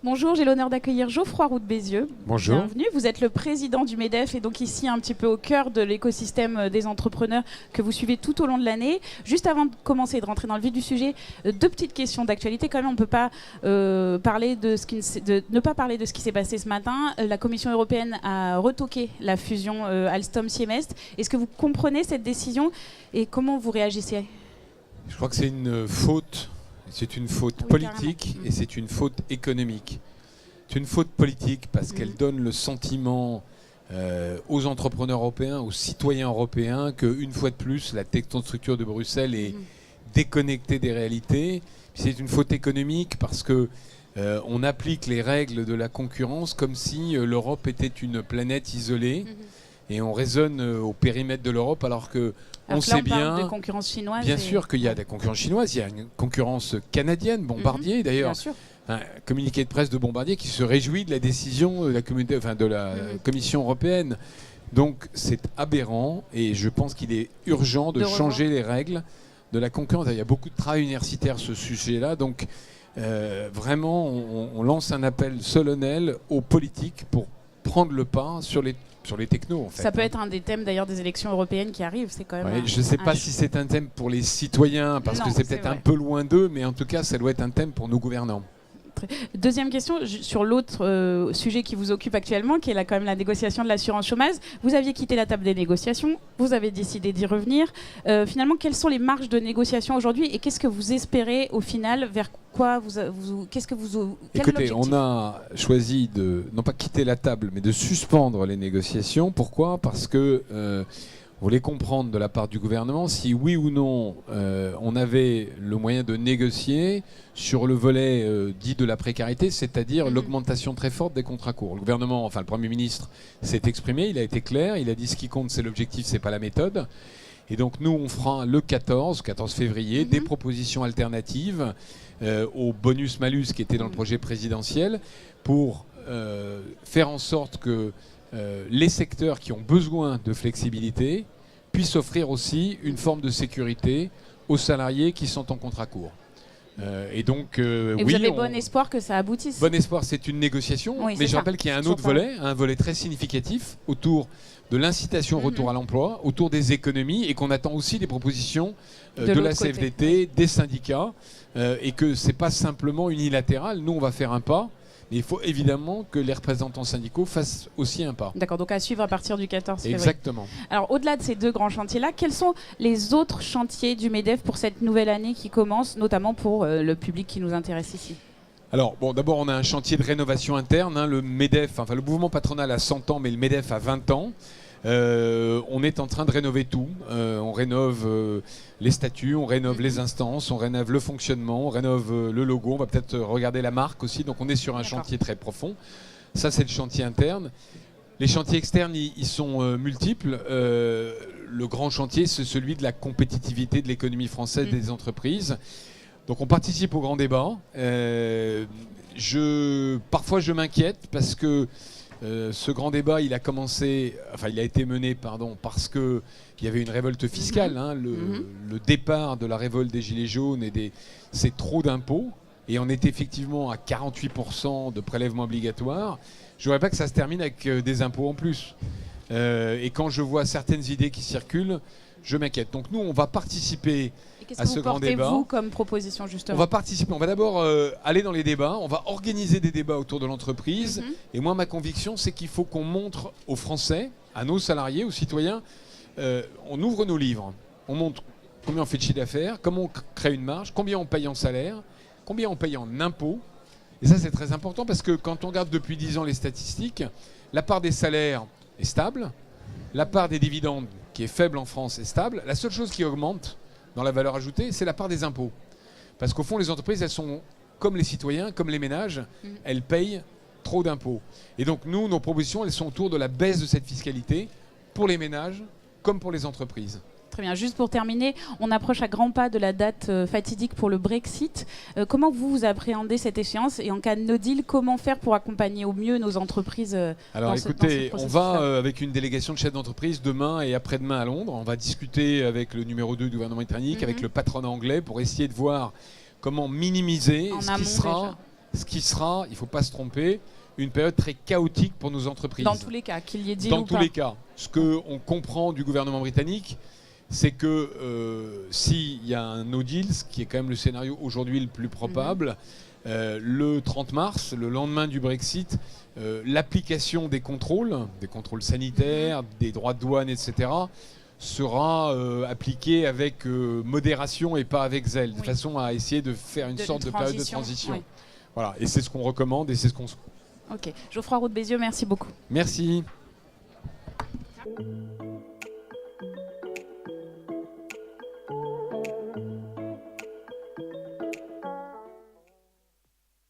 Bonjour, j'ai l'honneur d'accueillir Geoffroy Roux de Bézieux. Bonjour. Bienvenue, vous êtes le président du MEDEF et donc ici un petit peu au cœur de l'écosystème des entrepreneurs que vous suivez tout au long de l'année. Juste avant de commencer et de rentrer dans le vif du sujet, deux petites questions d'actualité. Quand même, on ne peut pas ne pas parler de ce qui s'est passé ce matin. La Commission européenne a retoqué la fusion Alstom-Siemens. Est-ce que vous comprenez cette décision et comment vous réagissez ? Je crois que c'est une faute. C'est une faute politique et c'est une faute économique. C'est une faute politique parce qu'elle donne le sentiment aux entrepreneurs européens, aux citoyens européens, qu'une fois de plus, la technostructure de Bruxelles est déconnectée des réalités. Puis c'est une faute économique parce que on applique les règles de la concurrence comme si l'Europe était une planète isolée. Et on raisonne au périmètre de l'Europe alors que on sait bien, de concurrence chinoise. Bien sûr qu'il y a des concurrences chinoises, il y a une concurrence canadienne, Bombardier d'ailleurs. Un communiqué de presse de Bombardier qui se réjouit de la décision de la Commission européenne. Donc c'est aberrant et je pense qu'il est urgent de changer les règles de la concurrence. Il y a beaucoup de travail universitaire sur ce sujet-là. Donc vraiment, on lance un appel solennel aux politiques pour prendre le pas sur les technos, en fait. Ça peut être un des thèmes d'ailleurs des élections européennes qui arrivent. C'est quand même je ne sais pas si c'est un thème pour les citoyens, parce que c'est peut-être un peu loin d'eux, mais en tout cas, ça doit être un thème pour nos gouvernants. Deuxième question, sur l'autre sujet qui vous occupe actuellement, qui est quand même la négociation de l'assurance chômage. Vous aviez quitté la table des négociations, vous avez décidé d'y revenir. Finalement, quelles sont les marges de négociation aujourd'hui et qu'est-ce que vous espérez au final, vers quoi Écoutez, on a choisi de, non pas quitter la table, mais de suspendre les négociations. Pourquoi ? Parce que on voulait comprendre de la part du gouvernement si oui ou non on avait le moyen de négocier sur le volet dit de la précarité, c'est-à-dire l'augmentation très forte des contrats courts. Le gouvernement, enfin le Premier ministre s'est exprimé, il a été clair, il a dit ce qui compte c'est l'objectif, c'est pas la méthode. Et donc nous on fera le 14 février des propositions alternatives au bonus-malus qui était dans le projet présidentiel pour faire en sorte que les secteurs qui ont besoin de flexibilité puissent offrir aussi une forme de sécurité aux salariés qui sont en contrat court. Et donc, vous avez bon espoir que ça aboutisse ? Bon espoir, c'est une négociation, mais je rappelle qu'il y a un autre volet, un volet très significatif autour de l'incitation au retour à l'emploi, autour des économies, et qu'on attend aussi des propositions de la CFDT, des syndicats, et que ce n'est pas simplement unilatéral. Nous, on va faire un pas. Mais il faut évidemment que les représentants syndicaux fassent aussi un pas. D'accord, donc à suivre à partir du 14 février. Exactement. Alors au-delà de ces deux grands chantiers-là, quels sont les autres chantiers du MEDEF pour cette nouvelle année qui commence, notamment pour le public qui nous intéresse ici ? Alors, d'abord, on a un chantier de rénovation interne. Le MEDEF, le mouvement patronal a 100 ans, mais le MEDEF a 20 ans. On est en train de rénover tout. On rénove les statuts, on rénove les instances, on rénove le fonctionnement, on rénove le logo. On va peut-être regarder la marque aussi. Donc on est sur un chantier très profond. Ça, c'est le chantier interne. Les chantiers externes, ils sont multiples. Le grand chantier, c'est celui de la compétitivité de l'économie française des entreprises. Donc on participe au grand débat. Parfois, je m'inquiète parce que ce grand débat, il a été mené, parce qu'il y avait une révolte fiscale. Le départ de la révolte des Gilets jaunes c'est trop d'impôts. Et on est effectivement à 48% de prélèvements obligatoires. Je ne voudrais pas que ça se termine avec des impôts en plus. Et quand je vois certaines idées qui circulent, je m'inquiète. Donc nous, on va participer à ce grand débat. Qu'est-ce que vous portez-vous comme proposition, justement ? On va participer. On va d'abord aller dans les débats. On va organiser des débats autour de l'entreprise. Et moi, ma conviction, c'est qu'il faut qu'on montre aux Français, à nos salariés, aux citoyens, on ouvre nos livres. On montre combien on fait de chiffre d'affaires, comment on crée une marge, combien on paye en salaire, combien on paye en impôts. Et ça, c'est très important parce que quand on regarde depuis 10 ans les statistiques, la part des salaires est stable, la part des dividendes, qui est faible en France, est stable. La seule chose qui augmente dans la valeur ajoutée, c'est la part des impôts. Parce qu'au fond, les entreprises, elles sont comme les citoyens, comme les ménages, elles payent trop d'impôts. Et donc nous, nos propositions, elles sont autour de la baisse de cette fiscalité pour les ménages comme pour les entreprises. Très bien. Juste pour terminer, on approche à grands pas de la date fatidique pour le Brexit. Comment vous appréhendez cette échéance ? Et en cas de no deal, comment faire pour accompagner au mieux nos entreprises Alors écoutez, on va avec une délégation de chefs d'entreprise demain et après-demain à Londres. On va discuter avec le numéro 2 du gouvernement britannique, avec le patronat anglais, pour essayer de voir comment minimiser ce qui sera ce qui sera, il ne faut pas se tromper, une période très chaotique pour nos entreprises. Dans tous les cas, qu'il y ait deal Dans ou tous pas. les cas. Ce qu'on comprend du gouvernement britannique, c'est que s'il y a un no deal, ce qui est quand même le scénario aujourd'hui le plus probable, le 30 mars, le lendemain du Brexit, l'application des contrôles sanitaires, des droits de douane, etc., sera appliquée avec modération et pas avec zèle, de façon à essayer de faire une sorte de période de transition. Oui. Voilà, et c'est ce qu'on recommande et c'est ce qu'on... Ok. Geoffroy Roux de Bézieux, merci beaucoup. Merci.